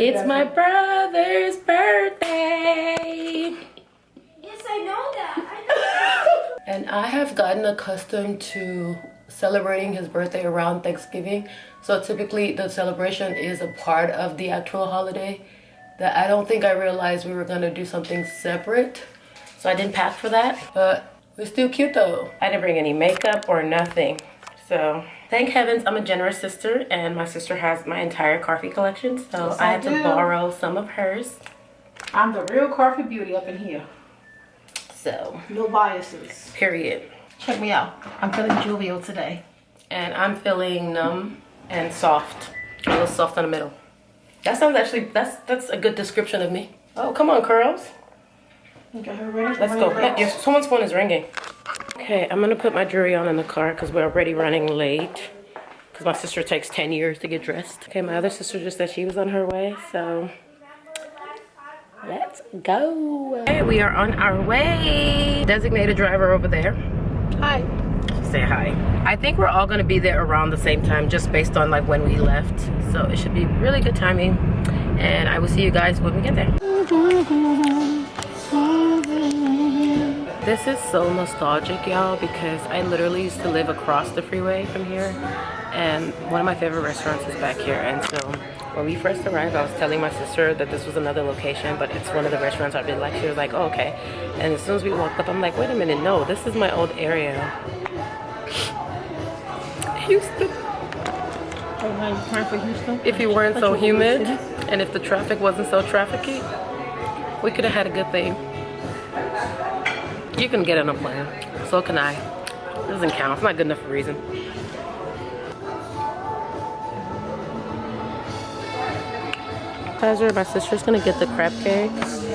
It's my brother's birthday. Yes, I know that. And I have gotten accustomed to celebrating his birthday around Thanksgiving. So typically the celebration is a part of the actual holiday. That I don't think I realized we were gonna do something separate. So I didn't pack for that, but we're still cute though. I didn't bring any makeup or nothing. So thank heavens I'm a generous sister, and my sister has my entire coffee collection. So yes, I had to borrow some of hers. I'm the real coffee beauty up in here. So no biases. Period. Check me out. I'm feeling jovial today. And I'm feeling numb and soft. A little soft in the middle. That sounds actually, that's a good description of me. Oh, come on, curls. Okay, ready? Let's go. Someone's phone is ringing. Okay, I'm gonna put my jewelry on in the car because we're already running late. Because my sister takes 10 years to get dressed. Okay, my other sister just said she was on her way, so let's go. Okay, we are on our way. Designated driver over there. Hi. Say hi. I think we're all gonna be there around the same time, just based on like when we left. So it should be really good timing. And I will see you guys when we get there. This is so nostalgic, y'all, because I literally used to live across the freeway from here. And one of my favorite restaurants is back here. And so when we first arrived, I was telling my sister that this was another location, but it's one of the restaurants I've been like. She was like, oh, okay. And as soon as we walked up, I'm like, wait a minute, no, this is my old area. Houston. Oh, now you time for Houston? If you weren't so humid, and if the traffic wasn't so trafficky, we could have had a good thing. You can get on a plane. So can I. It doesn't count. It's not good enough for a reason. My sister's gonna get the crab cake,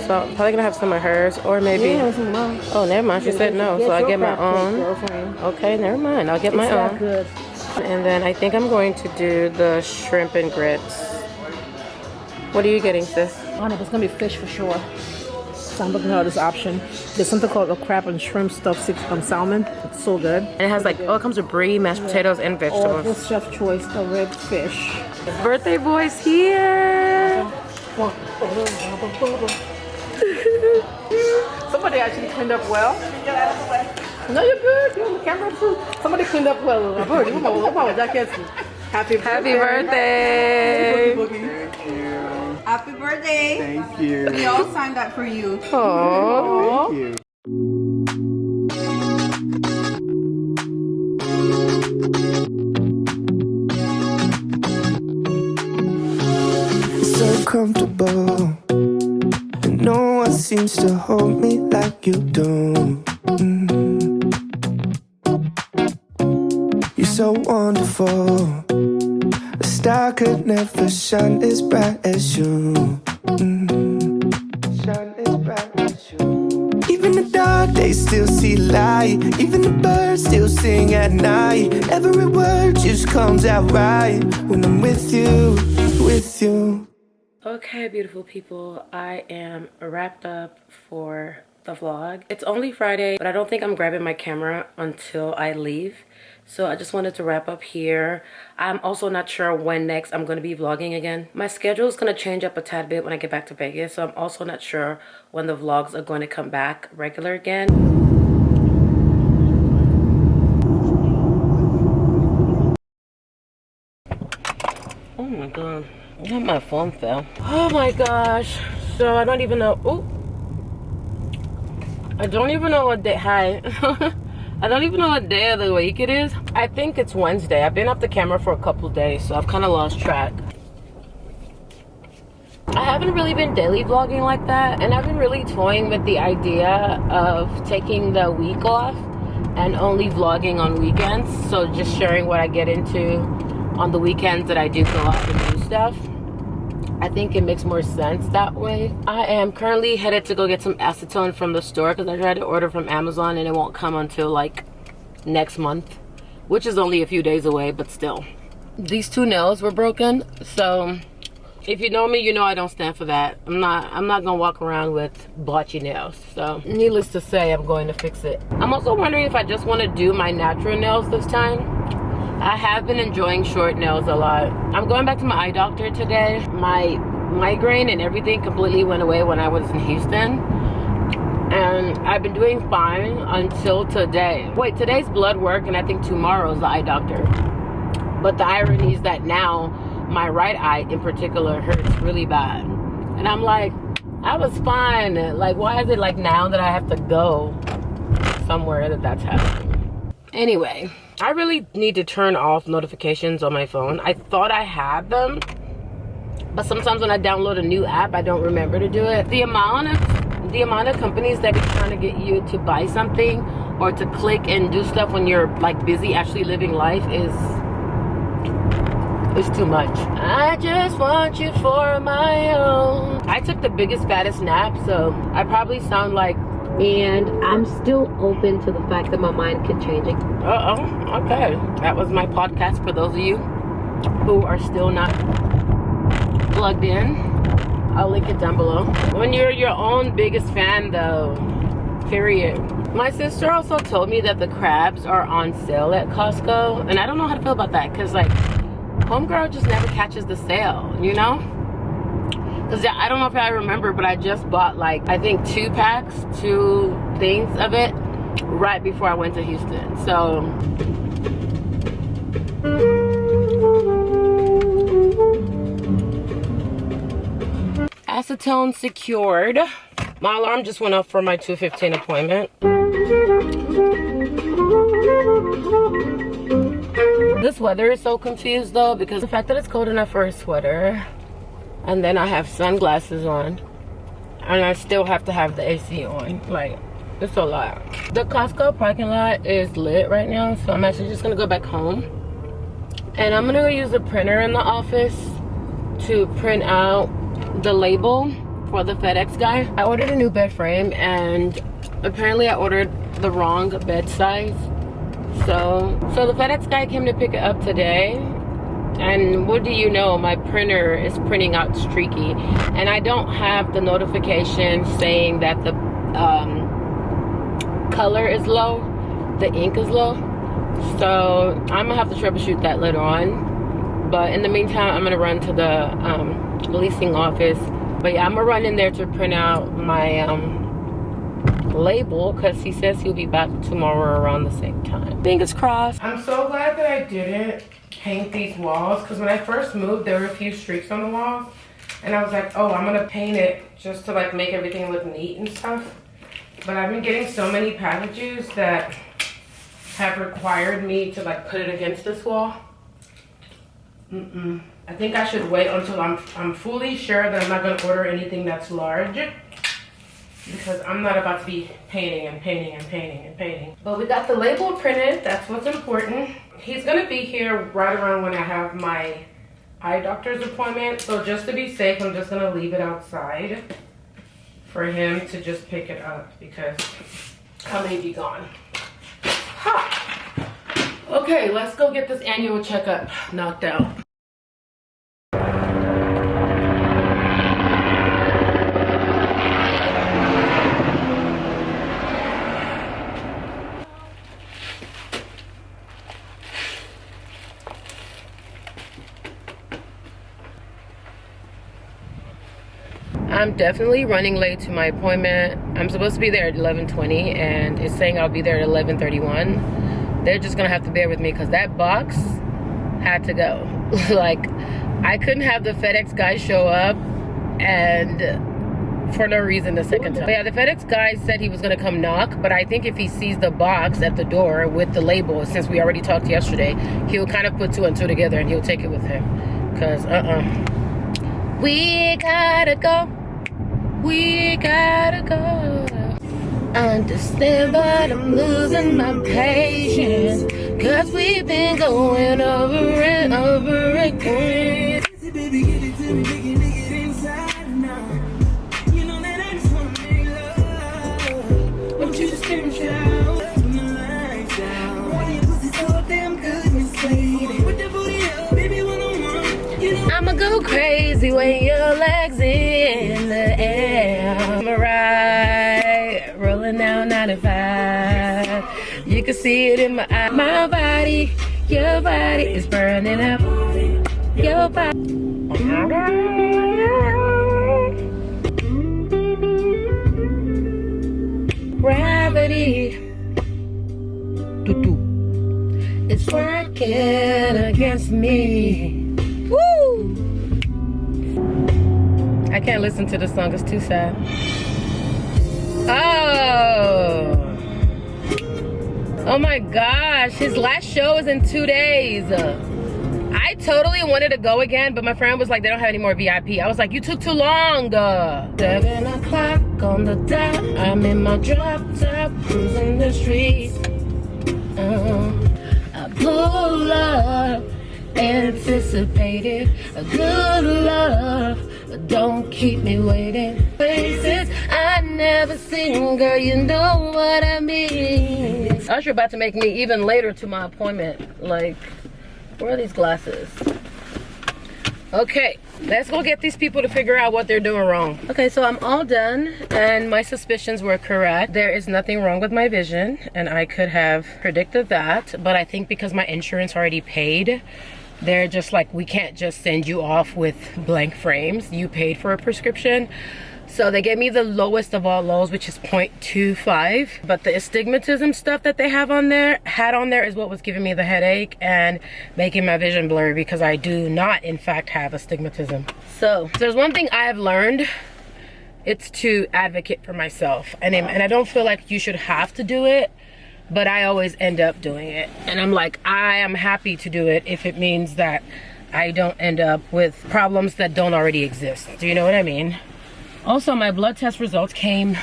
so I'm probably gonna have some of hers, or maybe. Yeah, some of mine. Oh, never mind. She said no, so I get my own. Girlfriend. Okay, never mind. I'll get my own. Good. And then I think I'm going to do the shrimp and grits. What are you getting, sis? I don't know, it's gonna be fish for sure. So I'm looking at this option. There's something called a crab and shrimp stuffed salmon. It's so good. And it has like, oh, it comes with brie, mashed potatoes, and Or vegetables. this chef's choice, the red fish. Birthday boy's here. Somebody actually cleaned up well. Get out of the way. No, you're good. You're on the camera too. Somebody cleaned up well. Happy birthday. Thank you. Happy birthday. Thank you. We all signed up for you. Aww. Thank you. So comfortable, and no one seems to hold me like you do. You're so wonderful. A star could never shine as bright as you. Shine as bright as you. Even the dark days still see light. Even the birds still sing at night. Every word just comes out right when I'm with you, with you. Okay, beautiful people, I am wrapped up for the vlog. It's only Friday, but I don't think I'm grabbing my camera until I leave. So I just wanted to wrap up here. I'm also not sure when next I'm going to be vlogging again. My schedule is going to change up a tad bit when I get back to Vegas. So I'm also not sure when the vlogs are going to come back regular again. Oh my god. My phone fell. Oh my gosh. So I don't even know. Oh, I don't even know what day. Hi. I don't even know what day of the week it is. I think it's Wednesday. I've been off the camera for a couple days, so I've kind of lost track. I haven't really been daily vlogging like that, and I've been really toying with the idea of taking the week off and only vlogging on weekends. So just sharing what I get into on the weekends that I do go out and do stuff. I think it makes more sense that way. I am currently headed to go get some acetone from the store because I tried to order from Amazon and it won't come until like next month, which is only a few days away, but still. These two nails were broken, so if you know me, you know I don't stand for that. I'm not gonna walk around with blotchy nails. So needless to say, I'm going to fix it. I'm also wondering if I just want to do my natural nails this time. I have been enjoying short nails a lot. I'm going back to my eye doctor today. My migraine and everything completely went away when I was in Houston. And I've been doing fine until today. Wait, today's blood work, and I think tomorrow's the eye doctor. But the irony is that now my right eye in particular hurts really bad. And I'm like, I was fine. Like, why is it like now that I have to go somewhere that's happening? Anyway, I really need to turn off notifications on my phone. I thought I had them, but sometimes when I download a new app, I don't remember to do it. The amount of companies that be trying to get you to buy something or to click and do stuff when you're like busy actually living life is too much. I just want you for my own. I took the biggest, fattest nap, so I probably sound like, and I'm still open to the fact that my mind can change it. Okay. That was my podcast for those of you who are still not plugged in. I'll link it down below. When you're your own biggest fan though, period. My sister also told me that the crabs are on sale at Costco, and I don't know how to feel about that, because like homegirl just never catches the sale, you know? Because I don't know if I remember, but I just bought like, I think 2 packs, 2 things of it right before I went to Houston. So acetone secured. My alarm just went off for my 2:15 appointment. This weather is so confused though, because the fact that it's cold enough for a sweater, and then I have sunglasses on, and I still have to have the AC on. Like, it's a lot. The Costco parking lot is lit right now, so I'm actually just gonna go back home. And I'm gonna go use a printer in the office to print out the label for the FedEx guy. I ordered a new bed frame, and apparently I ordered the wrong bed size. So the FedEx guy came to pick it up today, and what do you know, my printer is printing out streaky, and I don't have the notification saying that the color is low, the ink is low. So I'm gonna have to troubleshoot that later on, but in the meantime I'm gonna run to the leasing office. But yeah, I'm gonna run in there to print out my label, because he says he'll be back tomorrow around the same time. Fingers crossed. I'm so glad that I didn't paint these walls, because when I first moved there were a few streaks on the walls, and I was like, oh, I'm gonna paint it just to like make everything look neat and stuff. But I've been getting so many packages that have required me to like put it against this wall. I think I should wait until I'm fully sure that I'm not gonna order anything that's large, because I'm not about to be painting and painting and painting and painting. But we got the label printed, that's what's important. He's gonna be here right around when I have my eye doctor's appointment. So just to be safe, I'm just gonna leave it outside for him to just pick it up, because I may be gone. Ha! Okay, let's go get this annual checkup knocked out. I'm definitely running late to my appointment. I'm supposed to be there at 11:20, and it's saying I'll be there at 11:31. They're just gonna have to bear with me, because that box had to go. Like, I couldn't have the FedEx guy show up and for no reason the second time. But yeah, the FedEx guy said he was gonna come knock, but I think if he sees the box at the door with the label, since we already talked yesterday, he'll kind of put 2 and 2 together and he'll take it with him. Because we gotta go. We gotta go. Understand, but I'm losing my patience, 'cause we've been going over and over again. Baby, give it to me, make it inside now. You know that I just wanna make love. Won't you just give me a shout? When the lights down, why your pussy so damn good, Miss Lady? Put that booty up, baby, when I'm on. You know I'ma go crazy when your legs in the air. I'ma ride, rolling down 95. You can see it in my eye. My body, your body is burning up. Your body. It's working against me. Woo! I can't listen to this song, it's too sad. Oh my gosh, his last show is in 2 days. I totally wanted to go again, but my friend was like, they don't have any more VIP. I was like, you took too long. 7 o'clock on the dot, I'm in my drop top, cruising the streets. I pull up, anticipated, a good love, but don't keep me waiting. Places I never seen, girl, you know what I mean. Usher about to make me even later to my appointment. Like, where are these glasses? Okay, let's go get these people to figure out what they're doing wrong. Okay, so I'm all done and my suspicions were correct. There is nothing wrong with my vision and I could have predicted that, but I think because my insurance already paid, they're just like, we can't just send you off with blank frames. You paid for a prescription. So they gave me the lowest of all lows, which is 0.25. But the astigmatism stuff that they had on there is what was giving me the headache and making my vision blurry, because I do not, in fact, have astigmatism. So if there's one thing I have learned, it's to advocate for myself. And I don't feel like you should have to do it, but I always end up doing it. And I'm like, I am happy to do it if it means that I don't end up with problems that don't already exist. Do you know what I mean? Also, my blood test results came,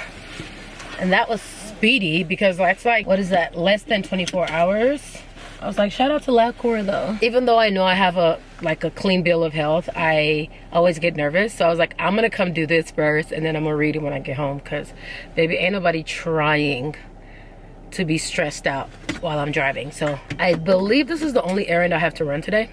and that was speedy, because that's like, what is that, less than 24 hours? I was like, shout out to LabCorp though. Even though I know I have a clean bill of health, I always get nervous. So I was like, I'm gonna come do this first, and then I'm gonna read it when I get home, because baby, ain't nobody trying to be stressed out while I'm driving. So I believe this is the only errand I have to run today.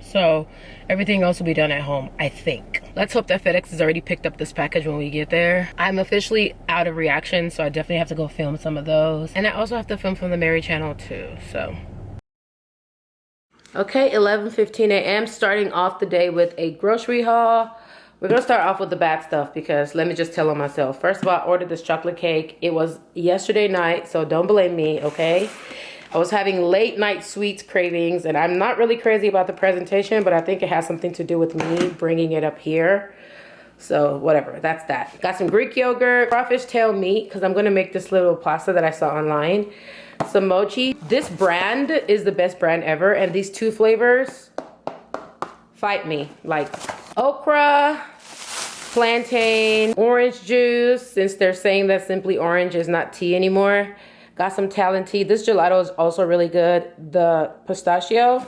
So everything else will be done at home, I think. Let's hope that FedEx has already picked up this package when we get there. I'm officially out of reaction, so I definitely have to go film some of those. And I also have to film from the Mary channel too, so. Okay, 11:15 a.m. starting off the day with a grocery haul. We're gonna start off with the bad stuff, because let me just tell on myself. First of all, I ordered this chocolate cake. It was yesterday night, so don't blame me, okay? I was having late night sweets cravings, and I'm not really crazy about the presentation, but I think it has something to do with me bringing it up here. So whatever, that's that. Got some Greek yogurt, crawfish tail meat, because I'm gonna make this little pasta that I saw online. Some mochi. This brand is the best brand ever, and these two flavors fight me. Like okra, plantain, orange juice, since they're saying that Simply Orange is not tea anymore. Got some Talon tea. This gelato is also really good. The pistachio,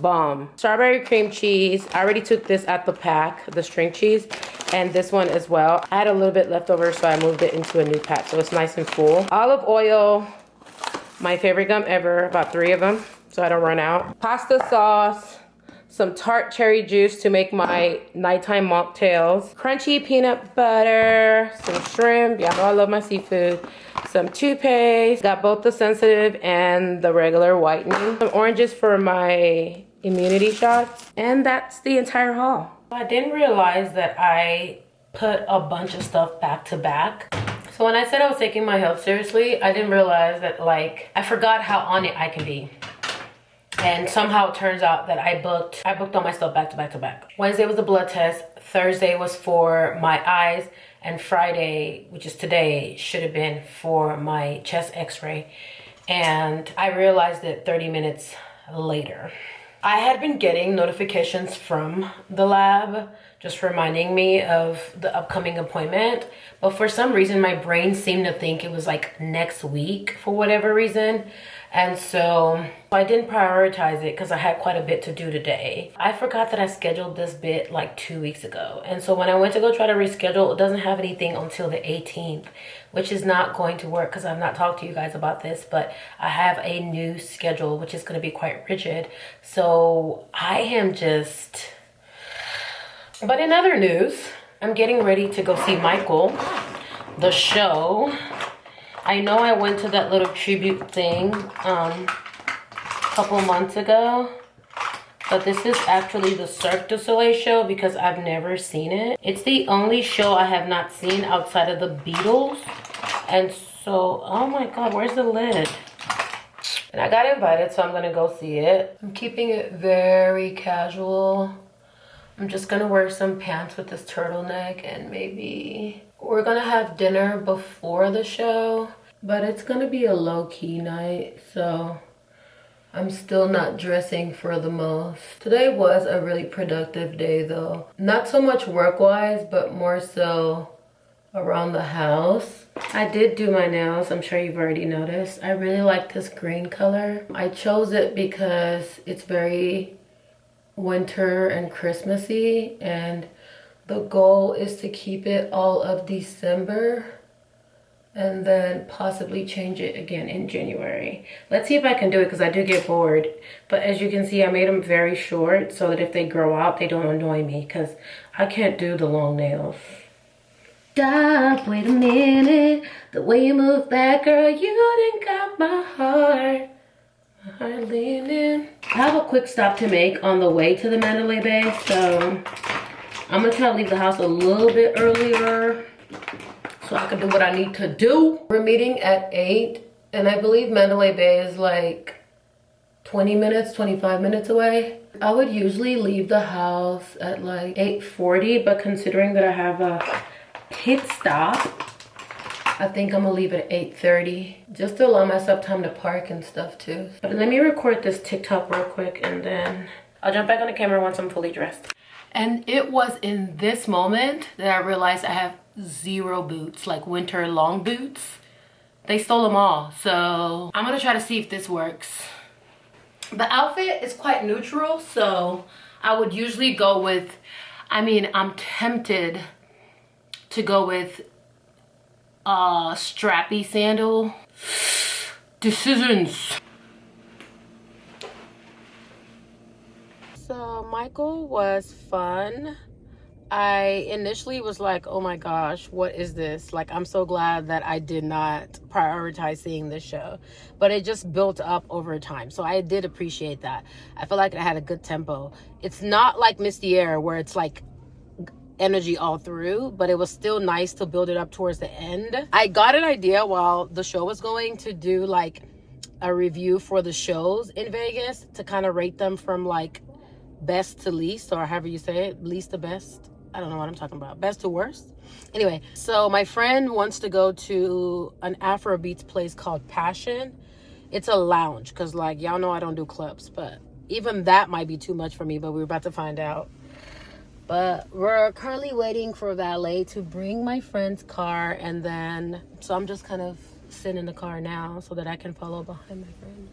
bomb. Strawberry cream cheese. I already took this at the pack, the string cheese, and this one as well. I had a little bit left over, so I moved it into a new pack, so it's nice and full. Olive oil, my favorite gum ever, about 3 of them, so I don't run out. Pasta sauce, some tart cherry juice to make my nighttime mocktails, crunchy peanut butter, some shrimp, y'all know I love my seafood, some toothpaste, got both the sensitive and the regular whitening, some oranges for my immunity shots, and that's the entire haul. I didn't realize that I put a bunch of stuff back to back. So when I said I was taking my health seriously, I didn't realize that, like, I forgot how on it I can be. And somehow it turns out that I booked all my stuff back to back to back. Wednesday was the blood test, Thursday was for my eyes, and Friday, which is today, should have been for my chest x-ray. And I realized it 30 minutes later. I had been getting notifications from the lab just reminding me of the upcoming appointment, but for some reason my brain seemed to think it was like next week for whatever reason. And so I didn't prioritize it because I had quite a bit to do today. I forgot that I scheduled this bit like 2 weeks ago. And so when I went to go try to reschedule, it doesn't have anything until the 18th, which is not going to work because I've not talked to you guys about this, but I have a new schedule, which is going to be quite rigid. So I am just... But in other news, I'm getting ready to go see Michael, the show. I know I went to that little tribute thing a couple months ago, but this is actually the Cirque du Soleil show because I've never seen it. It's the only show I have not seen outside of the Beatles. And so, oh my God, where's the lid? And I got invited, so I'm gonna go see it. I'm keeping it very casual. I'm just gonna wear some pants with this turtleneck, and maybe we're gonna have dinner before the show, but it's gonna be a low-key night, so I'm still not dressing for the most. Today was a really productive day though. Not so much work-wise, but more so around the house. I did do my nails, I'm sure you've already noticed. I really like this green color. I chose it because it's very winter and Christmassy, and the goal is to keep it all of December and then possibly change it again in January. Let's see if I can do it, because I do get bored. But as you can see, I made them very short so that if they grow out, they don't annoy me, because I can't do the long nails. Stop, wait a minute. The way you move that, girl, you done got my heart. My heart leaning. I have a quick stop to make on the way to the Mandalay Bay, so I'm gonna try to leave the house a little bit earlier so I can do what I need to do. We're meeting at 8, and I believe Mandalay Bay is like 20 minutes, 25 minutes away. I would usually leave the house at like 8:40, but considering that I have a pit stop, I think I'm gonna leave it at 8:30, just to allow myself time to park and stuff too. But let me record this TikTok real quick, and then I'll jump back on the camera once I'm fully dressed. And it was in this moment that I realized I have 0 boots, like winter long boots. They stole them all, so I'm gonna try to see if this works. The outfit is quite neutral, so I would usually go with, I mean, I'm tempted to go with a strappy sandal. Decisions. So Michael was fun. I initially was like, oh my gosh, what is this? Like, I'm so glad that I did not prioritize seeing this show. But it just built up over time. So I did appreciate that. I feel like it had a good tempo. It's not like Misty Air where it's like energy all through, but it was still nice to build it up towards the end. I got an idea while the show was going to do like a review for the shows in Vegas to kind of rate them from like best to least, or however you say it, least to best. I don't know what I'm talking about. Best to worst. Anyway, so my friend wants to go to an afrobeats place called Passion. It's a lounge, because like y'all know I don't do clubs, but even that might be too much for me, but we're about to find out. But we're currently waiting for valet to bring my friend's car, and then so I'm just kind of sitting in the car now so that I can follow behind my friend.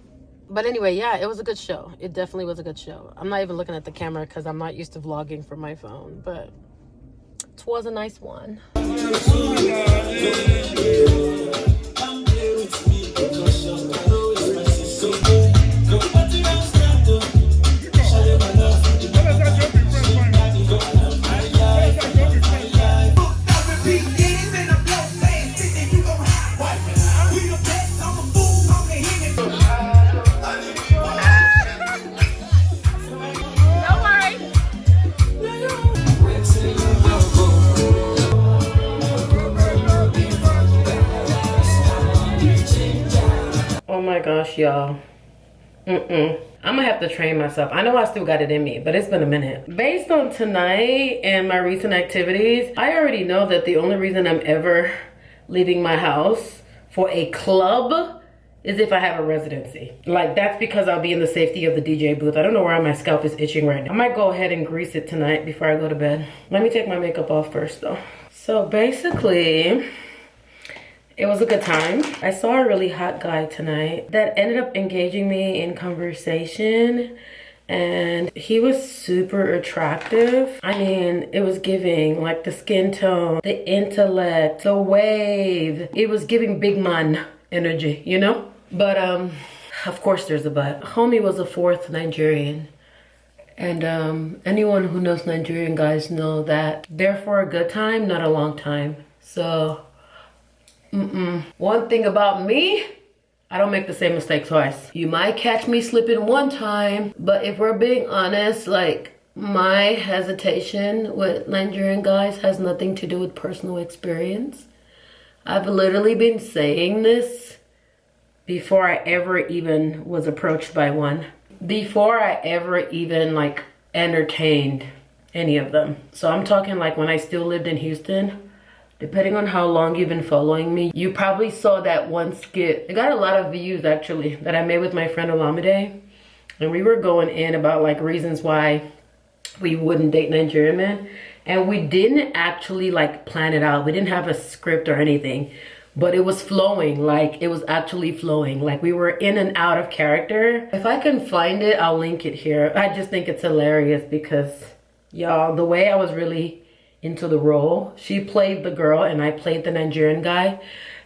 But anyway, yeah, it was a good show. It definitely was a good show. I'm not even looking at the camera because I'm not used to vlogging from my phone, but it was a nice one. Oh my gosh, y'all. I'm gonna have to train myself. I know I still got it in me, but it's been a minute. Based on tonight and my recent activities, I already know that the only reason I'm ever leaving my house for a club is if I have a residency. Like, that's because I'll be in the safety of the DJ booth. I don't know why my scalp is itching right now. I might go ahead and grease it tonight before I go to bed. Let me take my makeup off first though. So basically, it was a good time. I saw a really hot guy tonight that ended up engaging me in conversation, and he was super attractive. I mean, it was giving like the skin tone, the intellect, the wave. It was giving big man energy, you know? But of course there's a but. Homie was a 4th Nigerian. And anyone who knows Nigerian guys know that they're for a good time, not a long time. So one thing about me, I don't make the same mistake twice. You might catch me slipping one time, but if we're being honest, like, my hesitation with Nigerian guys has nothing to do with personal experience. I've literally been saying this before I ever even was approached by one. Before I ever even like entertained any of them. So I'm talking like when I still lived in Houston. Depending on how long you've been following me, you probably saw that one skit. It got a lot of views actually that I made with my friend Olamide. And we were going in about like reasons why we wouldn't date Nigerian men. And we didn't actually like plan it out. We didn't have a script or anything. But it was flowing, like it was actually flowing. Like we were in and out of character. If I can find it, I'll link it here. I just think it's hilarious because y'all, the way I was really into the role. She played the girl and I played the Nigerian guy.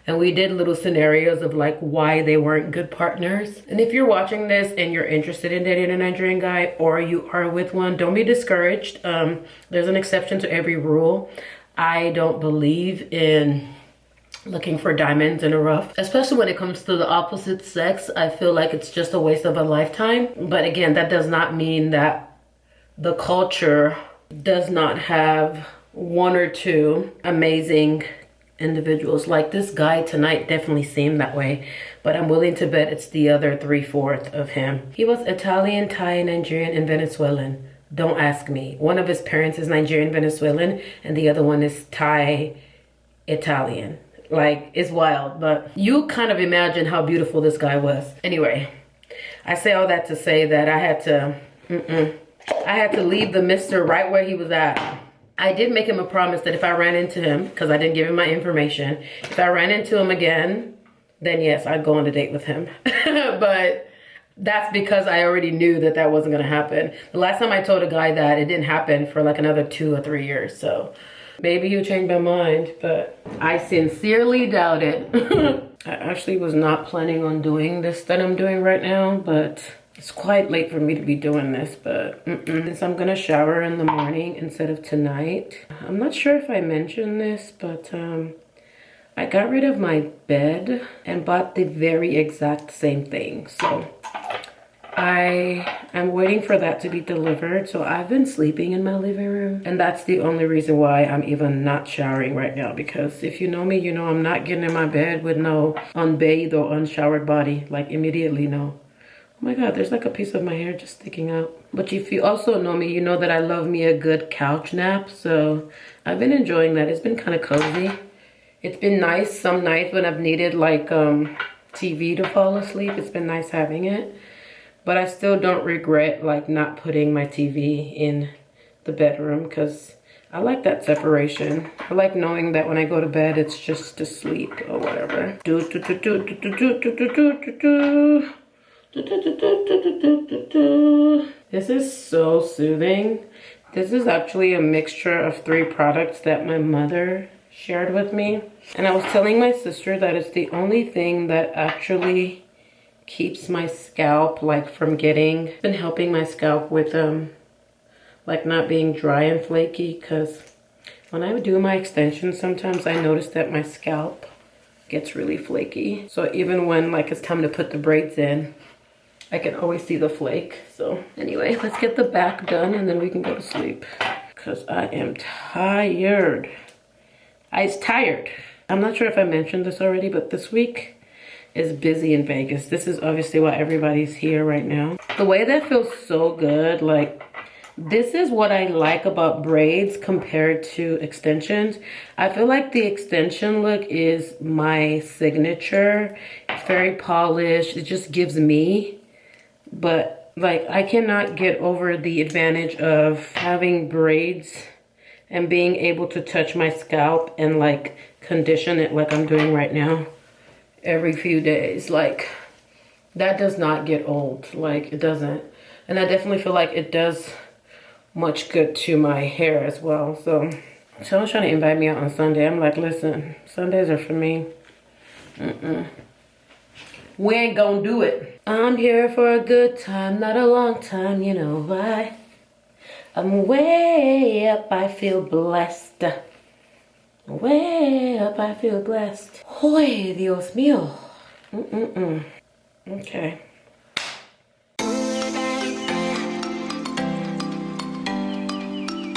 And we did little scenarios of like why they weren't good partners. And if you're watching this and you're interested in dating a Nigerian guy or you are with one, don't be discouraged. There's an exception to every rule. I don't believe in looking for diamonds in a rough, especially when it comes to the opposite sex. I feel like it's just a waste of a lifetime. But again, that does not mean that the culture does not have one or two amazing individuals. Like this guy tonight definitely seemed that way, but I'm willing to bet it's the other 3/4 of him. He was Italian, Thai, Nigerian, and Venezuelan. Don't ask me. One of his parents is Nigerian, Venezuelan, and the other one is Thai, Italian. Like, it's wild, but you kind of imagine how beautiful this guy was. Anyway, I say all that to say that I had to leave the mister right where he was at. I did make him a promise that if I ran into him, because I didn't give him my information, if I ran into him again, then yes, I'd go on a date with him. But that's because I already knew that that wasn't going to happen. The last time I told a guy that, it didn't happen for like another 2 or 3 years. So maybe he'll change my mind, but I sincerely doubt it. I actually was not planning on doing this that I'm doing right now, but it's quite late for me to be doing this, but since I'm gonna shower in the morning instead of tonight. I'm not sure if I mentioned this, but I got rid of my bed and bought the very exact same thing. So I am waiting for that to be delivered. So I've been sleeping in my living room, and that's the only reason why I'm even not showering right now, because if you know me, you know I'm not getting in my bed with no unbathed or unshowered body, like immediately, no. Oh my God, there's like a piece of my hair just sticking out. But if you also know me, you know that I love me a good couch nap. So I've been enjoying that. It's been kind of cozy. It's been nice some nights when I've needed like TV to fall asleep. It's been nice having it. But I still don't regret like not putting my TV in the bedroom, because I like that separation. I like knowing that when I go to bed, it's just to sleep or whatever. This is so soothing. This is actually a mixture of 3 products that my mother shared with me. And I was telling my sister that it's the only thing that actually keeps my scalp like from getting, been helping my scalp with like not being dry and flaky, because when I do my extensions sometimes I notice that my scalp gets really flaky. So even when like it's time to put the braids in, I can always see the flake. So anyway, let's get the back done and then we can go to sleep, because I am tired. I'm tired. I'm not sure if I mentioned this already, but this week is busy in Vegas. This is obviously why everybody's here right now. The way that feels so good, like this is what I like about braids compared to extensions. I feel like the extension look is my signature. It's very polished. It just gives me. But like I cannot get over the advantage of having braids and being able to touch my scalp and like condition it like I'm doing right now every few days. Like that does not get old. Like it doesn't. And I definitely feel like it does much good to my hair as well. So someone's trying to invite me out on Sunday. I'm like, listen, Sundays are for me. We ain't gonna do it. I'm here for a good time, not a long time, you know why? I'm way up, I feel blessed. Way up, I feel blessed. Hoy, Dios mío. Okay.